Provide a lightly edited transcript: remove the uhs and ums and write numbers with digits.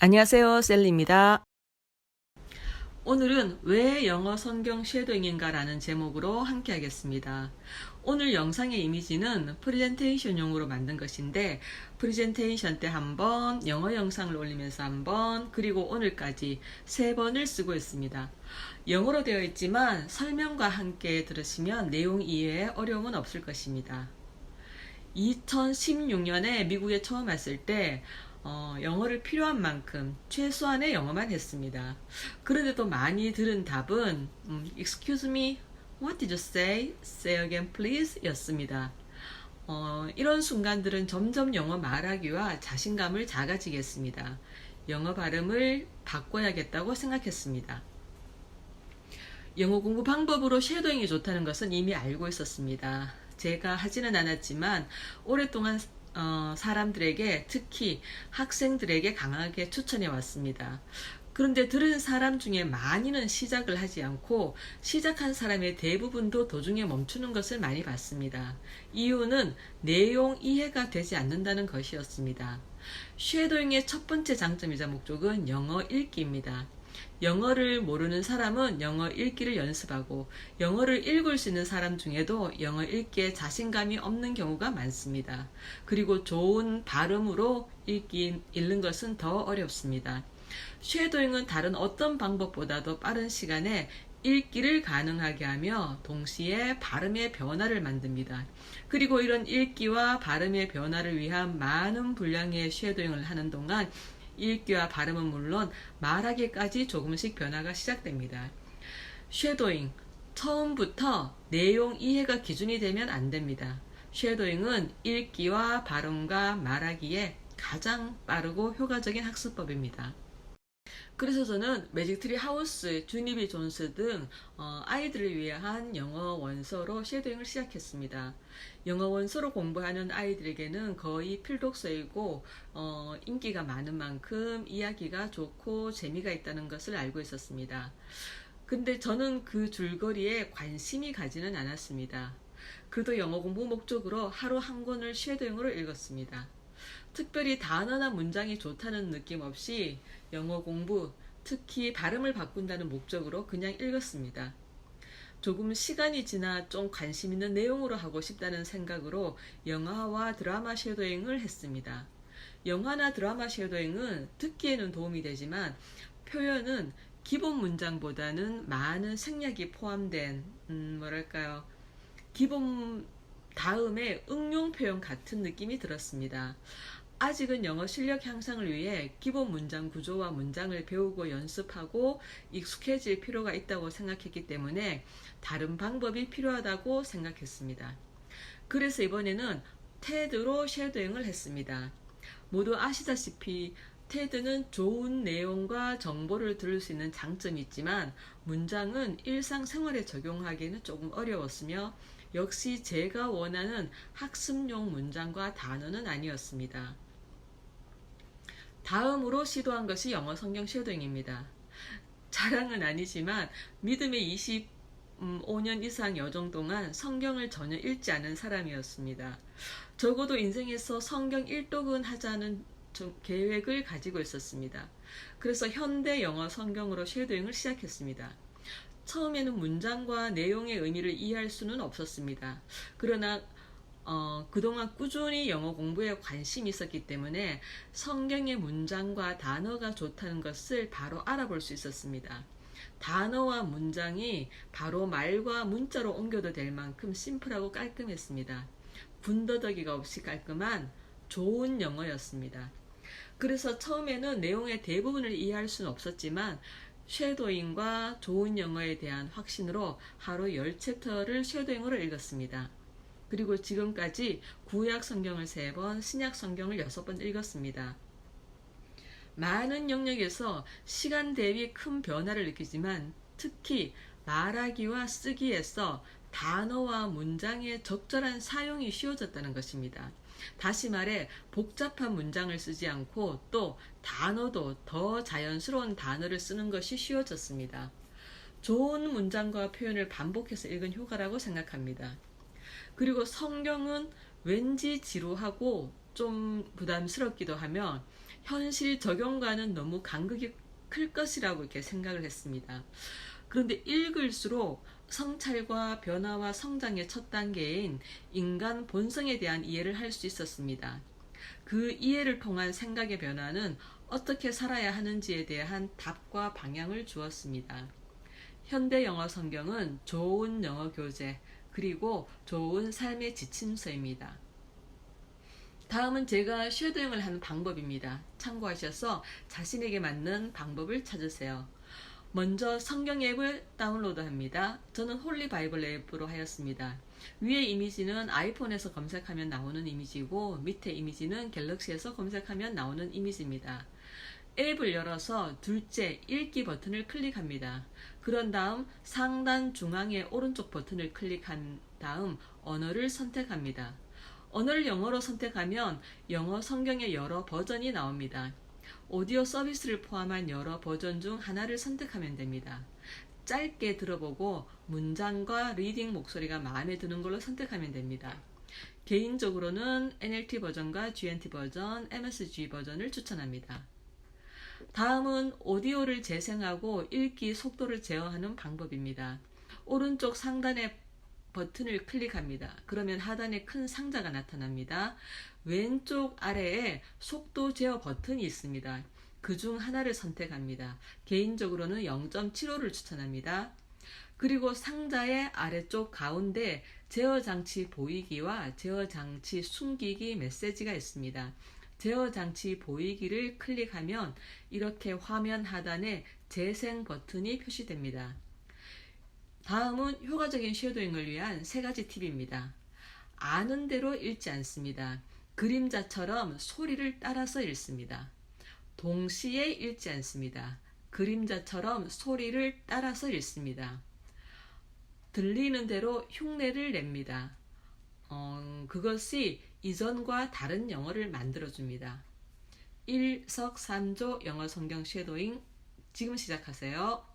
안녕하세요, 셀리입니다. 오늘은 왜 영어 성경 쉐도잉인가 라는 제목으로 함께 하겠습니다. 오늘 영상의 이미지는 프레젠테이션용으로 만든 것인데 프레젠테이션 때 한 번, 영어 영상을 올리면서 한 번, 그리고 오늘까지 3번을 쓰고 있습니다. 영어로 되어 있지만 설명과 함께 들으시면 내용 이해에 어려움은 없을 것입니다. 2016년에 미국에 처음 왔을 때 영어를 필요한 만큼 최소한의 영어만 했습니다. 그런데도 많이 들은 답은 Excuse me, what did you say? Say again please 였습니다. 이런 순간들은 점점 영어 말하기와 자신감을 작아지게 했습니다. 영어 발음을 바꿔야겠다고 생각했습니다. 영어 공부 방법으로 쉐도잉이 좋다는 것은 이미 알고 있었습니다. 제가 하지는 않았지만 오랫동안 사람들에게, 특히 학생들에게 강하게 추천해 왔습니다. 그런데 들은 사람 중에 많이는 시작을 하지 않고 시작한 사람의 대부분도 도중에 멈추는 것을 많이 봤습니다. 이유는 내용 이해가 되지 않는다는 것이었습니다. 쉐도잉의 첫 번째 장점이자 목적은 영어 읽기입니다. 영어를 모르는 사람은 영어 읽기를 연습하고 영어를 읽을 수 있는 사람 중에도 영어 읽기에 자신감이 없는 경우가 많습니다. 그리고 좋은 발음으로 읽는 것은 더 어렵습니다. 쉐도잉은 다른 어떤 방법보다도 빠른 시간에 읽기를 가능하게 하며 동시에 발음의 변화를 만듭니다. 그리고 이런 읽기와 발음의 변화를 위한 많은 분량의 쉐도잉을 하는 동안 읽기와 발음은 물론 말하기까지 조금씩 변화가 시작됩니다. 쉐도잉, 처음부터 내용 이해가 기준이 되면 안 됩니다. 쉐도잉은 읽기와 발음과 말하기에 가장 빠르고 효과적인 학습법입니다. 그래서 저는 매직트리 하우스, 주니비 존스 등 아이들을 위한 영어 원서로 쉐도잉을 시작했습니다. 영어 원서로 공부하는 아이들에게는 거의 필독서이고 인기가 많은 만큼 이야기가 좋고 재미가 있다는 것을 알고 있었습니다. 근데 저는 그 줄거리에 관심이 가지는 않았습니다. 그래도 영어 공부 목적으로 하루 한 권을 쉐도잉으로 읽었습니다. 특별히 단어나 문장이 좋다는 느낌 없이 영어 공부, 특히 발음을 바꾼다는 목적으로 그냥 읽었습니다. 조금 시간이 지나 좀 관심 있는 내용으로 하고 싶다는 생각으로 영화와 드라마 쉐도잉을 했습니다. 영화나 드라마 쉐도잉은 듣기에는 도움이 되지만 표현은 기본 문장보다는 많은 생략이 포함된 기본 다음에 응용 표현 같은 느낌이 들었습니다. 아직은 영어 실력 향상을 위해 기본 문장 구조와 문장을 배우고 연습하고 익숙해질 필요가 있다고 생각했기 때문에 다른 방법이 필요하다고 생각했습니다. 그래서 이번에는 테드로 쉐도잉을 했습니다. 모두 아시다시피 테드는 좋은 내용과 정보를 들을 수 있는 장점이 있지만 문장은 일상생활에 적용하기에는 조금 어려웠으며 역시 제가 원하는 학습용 문장과 단어는 아니었습니다. 다음으로 시도한 것이 영어 성경 쉐도잉입니다. 자랑은 아니지만 믿음의 25년 이상 여정 동안 성경을 전혀 읽지 않은 사람이었습니다. 적어도 인생에서 성경 1독은 하자는 계획을 가지고 있었습니다. 그래서 현대 영어 성경으로 쉐도잉을 시작했습니다. 처음에는 문장과 내용의 의미를 이해할 수는 없었습니다. 그러나 그동안 꾸준히 영어 공부에 관심이 있었기 때문에 성경의 문장과 단어가 좋다는 것을 바로 알아볼 수 있었습니다. 단어와 문장이 바로 말과 문자로 옮겨도 될 만큼 심플하고 깔끔했습니다. 군더더기가 없이 깔끔한 좋은 영어였습니다. 그래서 처음에는 내용의 대부분을 이해할 수는 없었지만 쉐도잉과 좋은 영어에 대한 확신으로 하루 10챕터를 쉐도잉으로 읽었습니다. 그리고 지금까지 구약 성경을 3번, 신약 성경을 6번 읽었습니다. 많은 영역에서 시간 대비 큰 변화를 느끼지만 특히 말하기와 쓰기에서 단어와 문장의 적절한 사용이 쉬워졌다는 것입니다. 다시 말해 복잡한 문장을 쓰지 않고 또 단어도 더 자연스러운 단어를 쓰는 것이 쉬워졌습니다. 좋은 문장과 표현을 반복해서 읽은 효과라고 생각합니다. 그리고 성경은 왠지 지루하고 좀 부담스럽기도 하며 현실 적용과는 너무 간극이 클 것이라고 이렇게 생각을 했습니다. 그런데 읽을수록 성찰과 변화와 성장의 첫 단계인 인간 본성에 대한 이해를 할 수 있었습니다. 그 이해를 통한 생각의 변화는 어떻게 살아야 하는지에 대한 답과 방향을 주었습니다. 현대 영어 성경은 좋은 영어 교재, 그리고 좋은 삶의 지침서입니다. 다음은 제가 쉐도잉을 하는 방법입니다. 참고하셔서 자신에게 맞는 방법을 찾으세요. 먼저 성경 앱을 다운로드합니다. 저는 홀리 바이블 앱으로 하였습니다. 위에 이미지는 아이폰에서 검색하면 나오는 이미지고 밑에 이미지는 갤럭시에서 검색하면 나오는 이미지입니다. 앱을 열어서 둘째 읽기 버튼을 클릭합니다. 그런 다음 상단 중앙의 오른쪽 버튼을 클릭한 다음 언어를 선택합니다. 언어를 영어로 선택하면 영어 성경의 여러 버전이 나옵니다. 오디오 서비스를 포함한 여러 버전 중 하나를 선택하면 됩니다. 짧게 들어보고 문장과 리딩 목소리가 마음에 드는 걸로 선택하면 됩니다. 개인적으로는 NLT 버전과 GNT 버전, MSG 버전을 추천합니다. 다음은 오디오를 재생하고 읽기 속도를 제어하는 방법입니다. 오른쪽 상단의 버튼을 클릭합니다. 그러면 하단에 큰 상자가 나타납니다. 왼쪽 아래에 속도 제어 버튼이 있습니다. 그 중 하나를 선택합니다. 개인적으로는 0.75를 추천합니다. 그리고 상자의 아래쪽 가운데 제어 장치 보이기와 제어 장치 숨기기 메시지가 있습니다. 제어 장치 보이기를 클릭하면 이렇게 화면 하단에 재생 버튼이 표시됩니다. 다음은 효과적인 쉐도잉을 위한 3가지 팁입니다. 아는 대로 읽지 않습니다. 그림자처럼 소리를 따라서 읽습니다. 동시에 읽지 않습니다. 그림자처럼 소리를 따라서 읽습니다. 들리는 대로 흉내를 냅니다. 그것이 이전과 다른 영어를 만들어줍니다. 일석삼조 영어 성경 쉐도잉 지금 시작하세요.